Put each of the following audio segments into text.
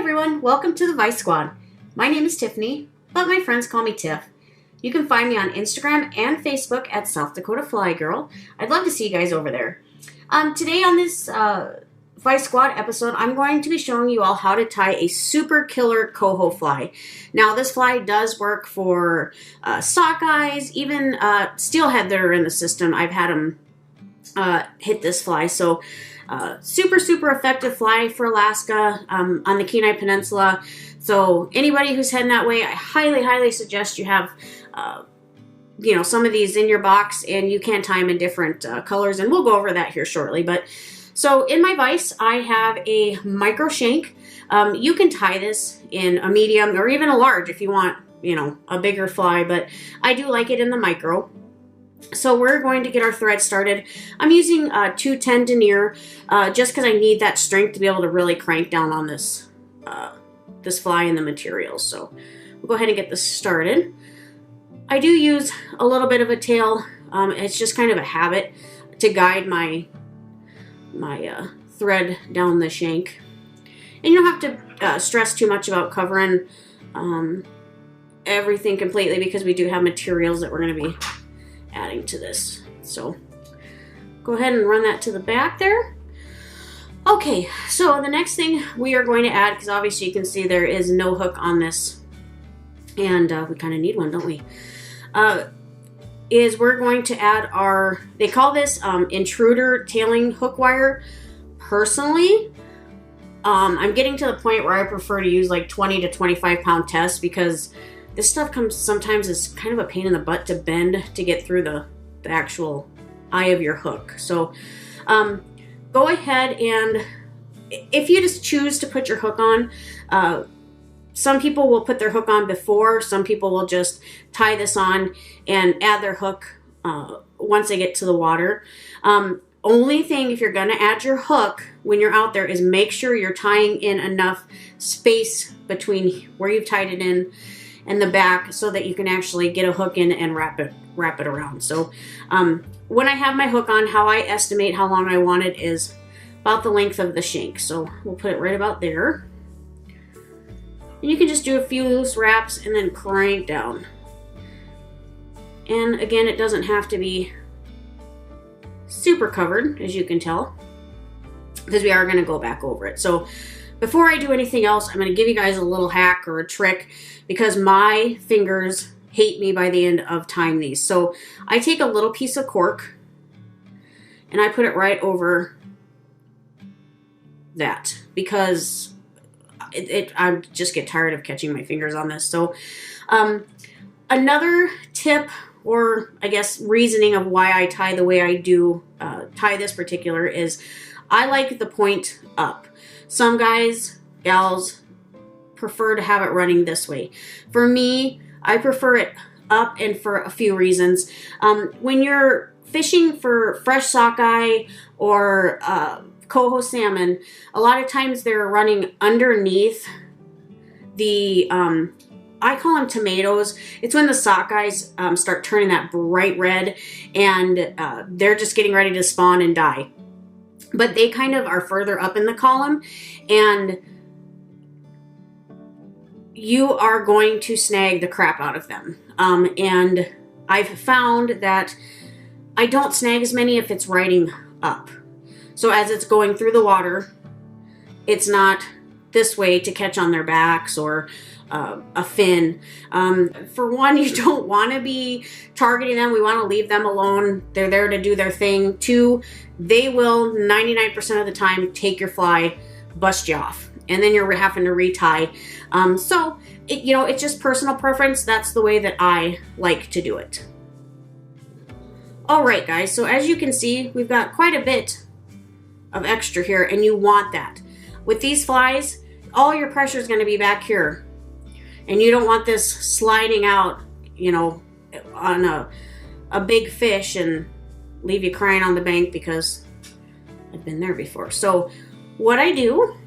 everyone, welcome to the Vise Squad. My name is Tiffany, but my friends call me Tiff. You can find me on Instagram and Facebook at South Dakota Fly Girl. I'd love to see you guys over there. Today on this Vise Squad episode, I'm going to be showing you all how to tie a super killer coho fly. Now, this fly does work for sockeyes, even steelhead that are in the system. I've had them hit this fly, so super effective fly for Alaska on the Kenai Peninsula. So anybody who's heading that way, I highly suggest you have some of these in your box, and you can tie them in different colors, and we'll go over that here shortly. But so in my vise, I have a micro shank. You can tie this in a medium or even a large if you want, a bigger fly, but I do like it in the micro. So we're going to get our thread started. I'm using 210 denier just because I need that strength to be able to really crank down on this this fly and the materials. So we'll go ahead and get this started. I do use a little bit of a tail. It's just kind of a habit to guide my thread down the shank. And you don't have to stress too much about covering everything completely, because we do have materials that we're going to be adding to this. So go ahead and run that to the back there. Okay, so the next thing we are going to add, because obviously you can see there is no hook on this, and we kind of need one, don't we? Is we're going to add our, they call this intruder tailing hook wire. Personally, I'm getting to the point where I prefer to use like 20 to 25 pound tests, because this stuff comes sometimes as kind of a pain in the butt to bend to get through the actual eye of your hook. So go ahead, and if you just choose to put your hook on, some people will put their hook on before, some people will just tie this on and add their hook once they get to the water. Only thing, if you're going to add your hook when you're out there, is make sure you're tying in enough space between where you've tied it in and the back, so that you can actually get a hook in and wrap it around. So when I have my hook on, how I estimate how long I want it is about the length of the shank. So we'll put it right about there. And you can just do a few loose wraps and then crank down. And again, it doesn't have to be super covered, as you can tell, because we are going to go back over it. So before I do anything else, I'm going to give you guys a little hack or a trick, because my fingers hate me by the end of tying these. So I take a little piece of cork and I put it right over that, because I just get tired of catching my fingers on this. So another tip, or I guess reasoning of why I tie the way I do tie this particular, is I like the point up. Some guys, gals, prefer to have it running this way. For me, I prefer it up, and for a few reasons. When you're fishing for fresh sockeye or coho salmon, a lot of times they're running underneath the, I call them tomatoes. It's when the sockeyes start turning that bright red, and they're just getting ready to spawn and die. But they kind of are further up in the column, and you are going to snag the crap out of them. And I've found that I don't snag as many if it's riding up. So as it's going through the water, it's not this way to catch on their backs or a fin. For one, you don't want to be targeting them. We want to leave them alone. They're there to do their thing. Two, they will 99% of the time take your fly, bust you off, and then you're having to retie. So it's just personal preference. That's the way that I like to do it. All right, guys. So as you can see, we've got quite a bit of extra here, and you want that. With these flies, all your pressure is going to be back here. And you don't want this sliding out, on a big fish and leave you crying on the bank, because I've been there before. So what I do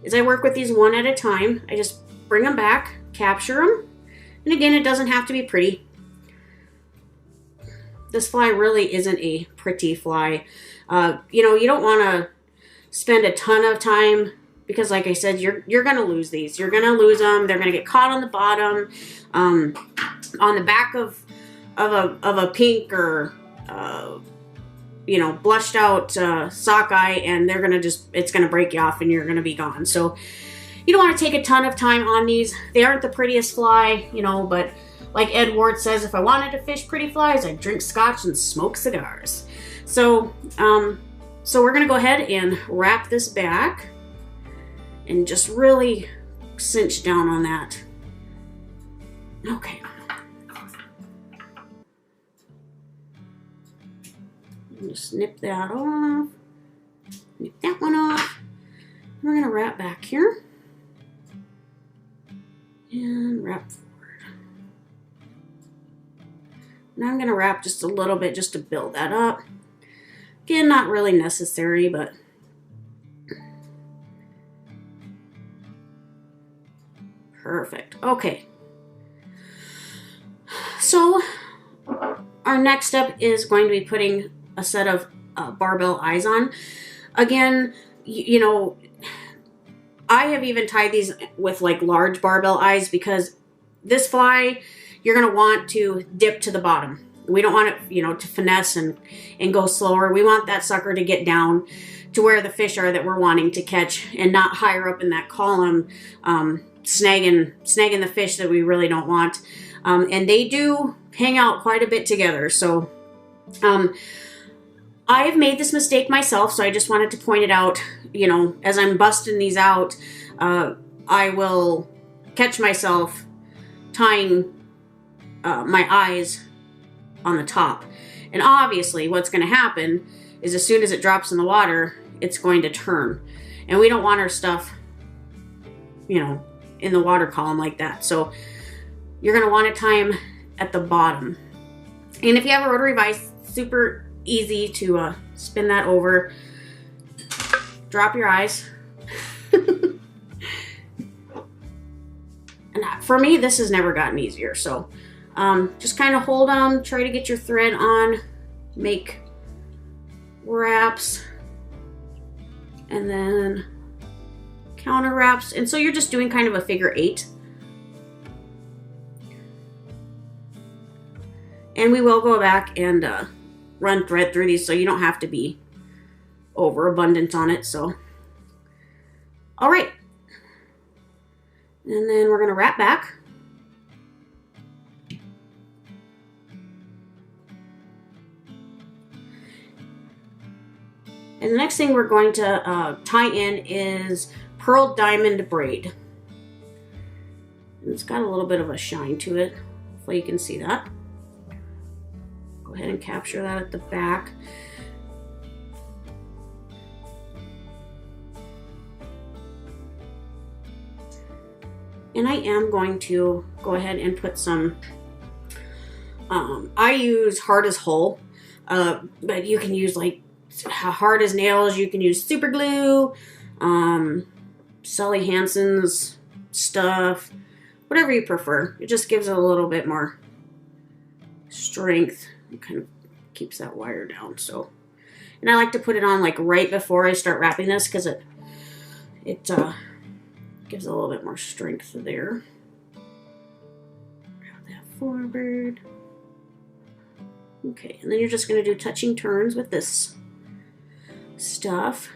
is I work with these one at a time. I just bring them back, capture them. And again, it doesn't have to be pretty. This fly really isn't a pretty fly. You don't want to spend a ton of time because like I said, you're gonna lose these. You're gonna lose them. They're gonna get caught on the bottom, on the back of a pink or you know, blushed out sockeye, and they're gonna it's gonna break you off and you're gonna be gone. So you don't want to take a ton of time on these. They aren't the prettiest fly, you know, but like Ed Ward says, if I wanted to fish pretty flies, I'd drink scotch and smoke cigars. So so we're gonna go ahead and wrap this back and just really cinch down on that. Okay. Just snip that off. Snip that one off. We're gonna wrap back here. And wrap forward. And I'm gonna wrap just a little bit just to build that up. Again, not really necessary, but perfect. Okay. So our next step is going to be putting a set of barbell eyes on. Again, you know, I have even tied these with like large barbell eyes because this fly, you're going to want to dip to the bottom. We don't want it, you know, to finesse and go slower. We want that sucker to get down to where the fish are that we're wanting to catch and not higher up in that column, snagging the fish that we really don't want. And they do hang out quite a bit together. So I have made this mistake myself, so I just wanted to point it out. You know, as I'm busting these out, I will catch myself tying my eyes on the top. And obviously what's going to happen is as soon as it drops in the water, it's going to turn. And we don't want our stuff, you know, in the water column like that. So you're going to want to tie them at the bottom. And if you have a rotary vise, super easy to spin that over. Drop your eyes. And for me, this has never gotten easier. So just kind of hold on, try to get your thread on, make wraps, and then counter wraps. And so you're just doing kind of a figure 8. And we will go back and run thread through these so you don't have to be overabundant on it. So, all right. And then we're going to wrap back. And the next thing we're going to tie in is pearl diamond braid. And it's got a little bit of a shine to it. Hopefully you can see that. Go ahead and capture that at the back. And I am going to go ahead and put some, I use hard as whole, but you can use like hard as nails. You can use super glue, Sally Hansen's stuff, whatever you prefer. It just gives it a little bit more strength. It kind of keeps that wire down. So, and I like to put it on like right before I start wrapping this because it gives a little bit more strength there. Wrap that forward. Okay, and then you're just going to do touching turns with this stuff.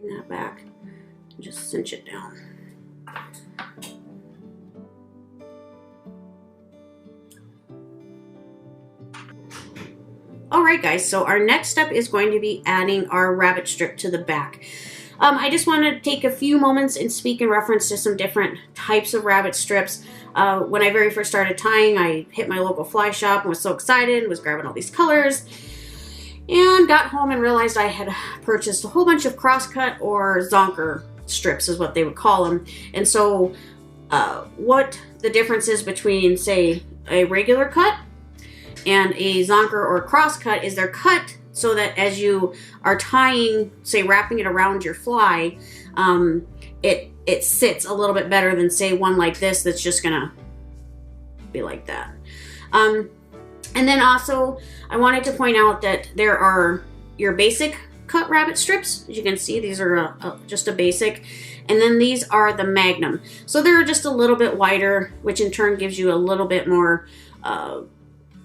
Bring that back and just cinch it down. Alright guys, so our next step is going to be adding our rabbit strip to the back. I just want to take a few moments and speak in reference to some different types of rabbit strips. When I very first started tying, I hit my local fly shop and was so excited, was grabbing all these colors, and got home and realized I had purchased a whole bunch of crosscut or zonker strips is what they would call them. And so what the difference is between, say, a regular cut and a zonker or crosscut is they're cut so that as you are tying, say wrapping it around your fly, it sits a little bit better than say one like this that's just gonna be like that. And then also I wanted to point out that there are your basic cut rabbit strips. As you can see, these are just a basic, and then these are the Magnum. So they're just a little bit wider, which in turn gives you a little bit more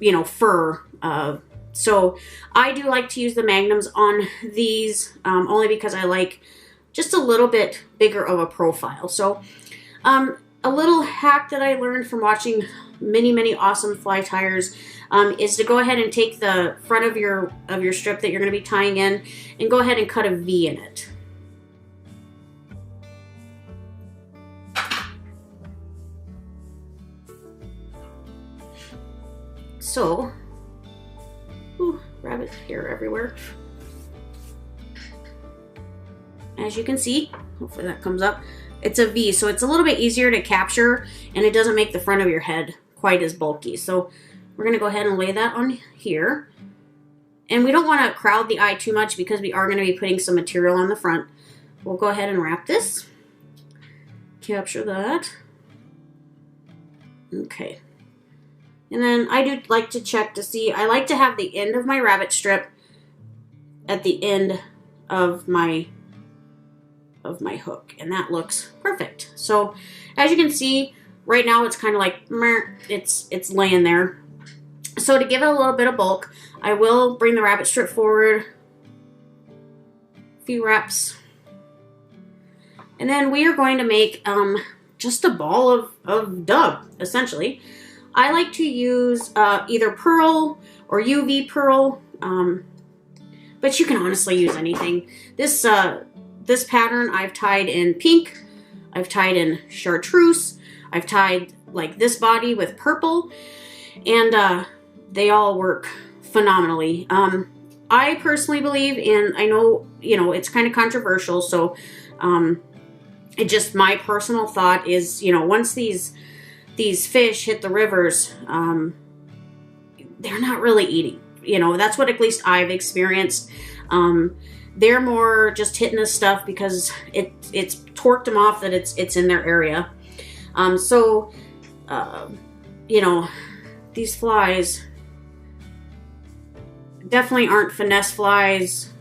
you know, fur. So I do like to use the Magnums on these, only because I like just a little bit bigger of a profile. So a little hack that I learned from watching many awesome fly tyers is to go ahead and take the front of your strip that you're going to be tying in and go ahead and cut a V in it. So, ooh, rabbit hair everywhere. As you can see, hopefully that comes up, it's a V, so it's a little bit easier to capture and it doesn't make the front of your head quite as bulky. So we're gonna go ahead and lay that on here. And we don't wanna crowd the eye too much because we are gonna be putting some material on the front. We'll go ahead and wrap this. Capture that. Okay. And then I do like to check to see, I like to have the end of my rabbit strip at the end of my hook, and that looks perfect. So as you can see, right now it's kind of like, it's laying there. So to give it a little bit of bulk, I will bring the rabbit strip forward, a few wraps, and then we are going to make just a ball of dub, essentially. I like to use either pearl or UV pearl, but you can honestly use anything. This pattern I've tied in pink, I've tied in chartreuse, I've tied like this body with purple, and they all work phenomenally. I personally believe, and I know, you know, it's kind of controversial, so it just, my personal thought is, you know, once these fish hit the rivers, they're not really eating. You know, that's what at least I've experienced. They're more just hitting this stuff because it's torqued them off that it's in their area. So, you know, these flies definitely aren't finesse flies.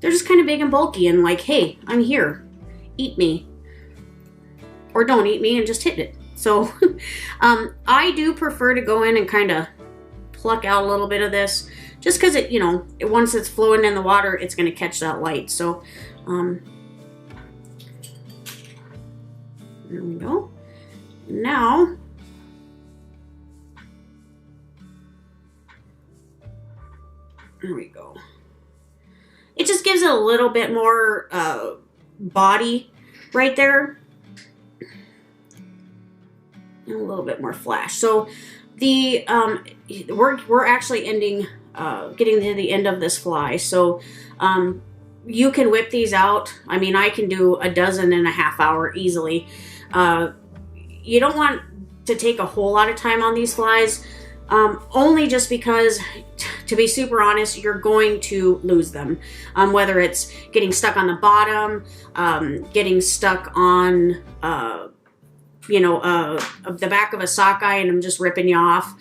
They're just kind of big and bulky and like, hey, I'm here, eat me. Or don't eat me and just hit it. So I do prefer to go in and kind of pluck out a little bit of this, just because it, you know, once it's flowing in the water, it's going to catch that light. So there we go. Now there we go. It just gives it a little bit more body right there. A little bit more flash. So the we're actually ending getting to the end of this fly. So you can whip these out. I mean, I can do a dozen in a half hour easily. You don't want to take a whole lot of time on these flies, only just because, to be super honest, you're going to lose them. Whether it's getting stuck on the bottom, getting stuck on you know, the back of a sockeye and I'm just ripping you off.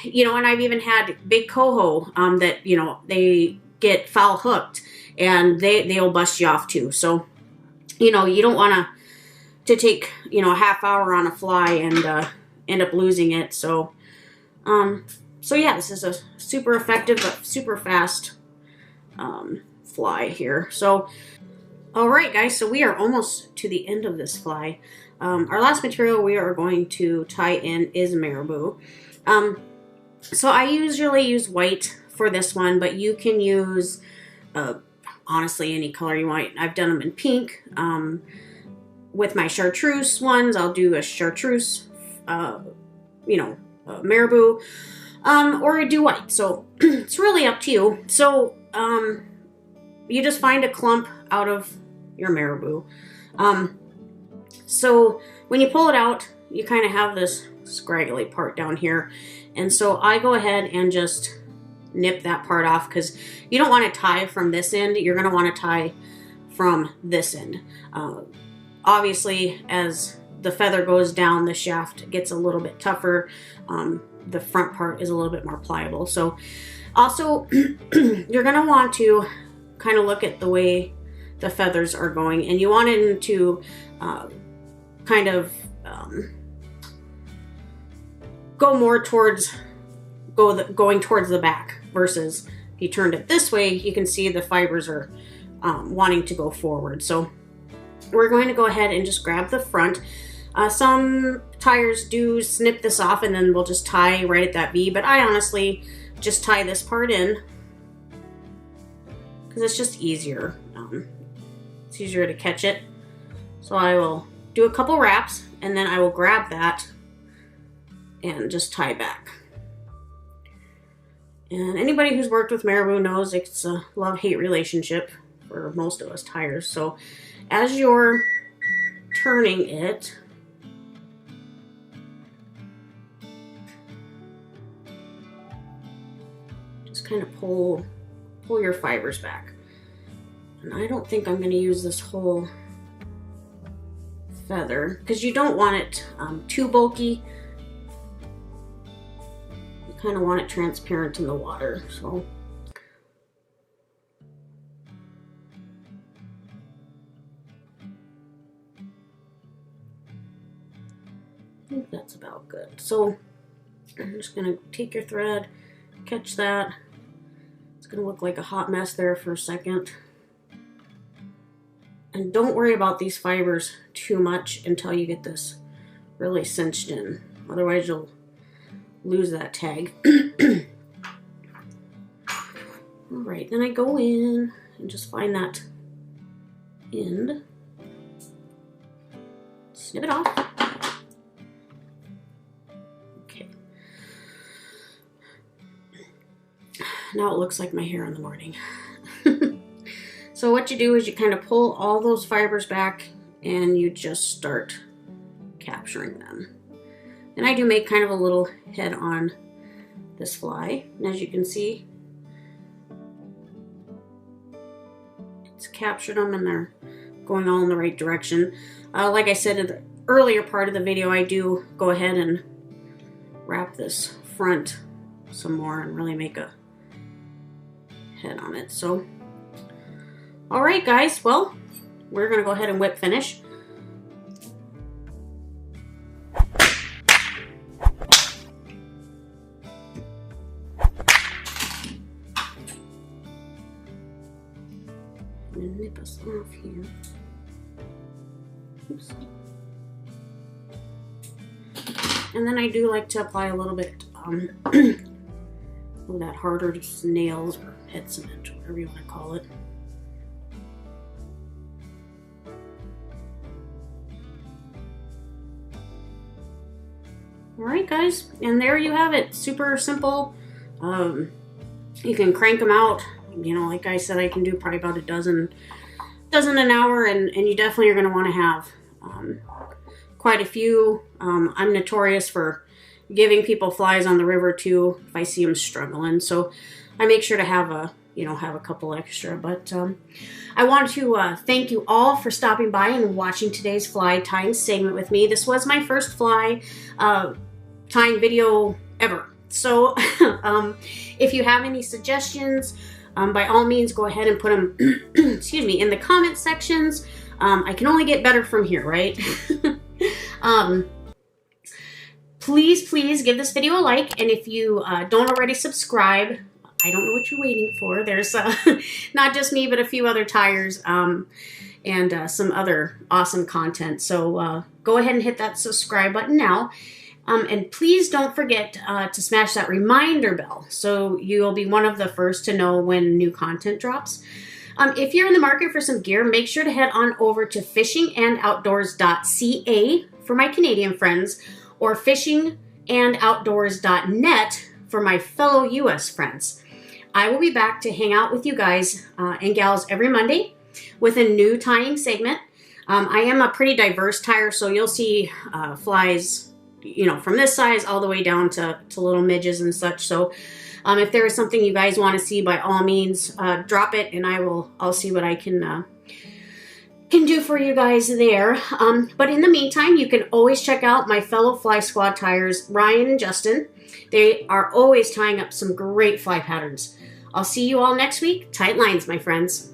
You know, and I've even had big coho that, you know, they get foul hooked and they'll bust you off too. So, you know, you don't want to take, you know, a half hour on a fly and end up losing it. So, so yeah, this is a super effective but super fast fly here. So, all right, guys, so we are almost to the end of this fly. Our last material we are going to tie in is Marabou. So I usually use white for this one, but you can use, honestly, any color you want. I've done them in pink. With my chartreuse ones, I'll do a chartreuse, you know, Marabou, or do white. So it's really up to you. So you just find a clump out of your Marabou. So when you pull it out, you kind of have this scraggly part down here. And so I go ahead and just nip that part off, because you don't want to tie from this end. You're going to want to tie from this end. Obviously, as the feather goes down, the shaft gets a little bit tougher. The front part is a little bit more pliable. So also, you're going to want to kind of look at the way the feathers are going, and you want it to kind of go more towards going towards the back, versus if you turned it this way, you can see the fibers are wanting to go forward. So we're going to go ahead and just grab the front. Some tires do snip this off and then we'll just tie right at that V, but I honestly just tie this part in because it's just easier. It's easier to catch it. So I will do a couple wraps and then I will grab that and just tie back. And anybody who's worked with Marabou knows it's a love-hate relationship for most of us tires. So as you're turning it, just kind of pull your fibers back. And I don't think I'm going to use this whole feather because you don't want it too bulky. Kind of want it transparent in the water, so I think that's about good. So I'm just gonna take your thread, catch that. It's gonna look like a hot mess there for a second, and don't worry about these fibers too much until you get this really cinched in, otherwise you'll lose that tag. Alright, then I go in and just find that end, snip it off. Okay. Now it looks like my hair in the morning. So what you do is you kind of pull all those fibers back and you just start capturing them. And I do make kind of a little head on this fly. And as you can see, it's captured them and they're going all in the right direction. Like I said in the earlier part of the video, I do go ahead and wrap this front some more and really make a head on it. So, all right, guys. Well, we're going to go ahead and whip finish. Nip us off here. Oops. And then I do like to apply a little bit of that harder nails or head cement, or whatever you want to call it. Alright guys, and there you have it. Super simple. You can crank them out. You know, like I said, I can do probably about a dozen an hour, and you definitely are going to want to have quite a few. I'm notorious for giving people flies on the river too if I see them struggling, so I make sure to have a couple extra. But I want to thank you all for stopping by and watching today's fly tying segment with me. This was my first fly tying video ever, so if you have any suggestions, by all means, go ahead and put them, excuse me, in the comment sections. I can only get better from here, right? Please give this video a like, and if you don't already subscribe, I don't know what you're waiting for. There's not just me, but a few other tires and some other awesome content. So go ahead and hit that subscribe button now. And please don't forget to smash that reminder bell so you'll be one of the first to know when new content drops. If you're in the market for some gear, make sure to head on over to fishingandoutdoors.ca for my Canadian friends, or fishingandoutdoors.net for my fellow US friends. I will be back to hang out with you guys and gals every Monday with a new tying segment. I am a pretty diverse tyer, so you'll see flies you know, from this size all the way down to little midges and such. So if there is something you guys want to see, by all means, drop it, and I'll see what I can do for you guys there. But in the meantime, you can always check out my fellow Fly Squad tyers, Ryan and Justin. They are always tying up some great fly patterns. I'll see you all next week. Tight lines, my friends.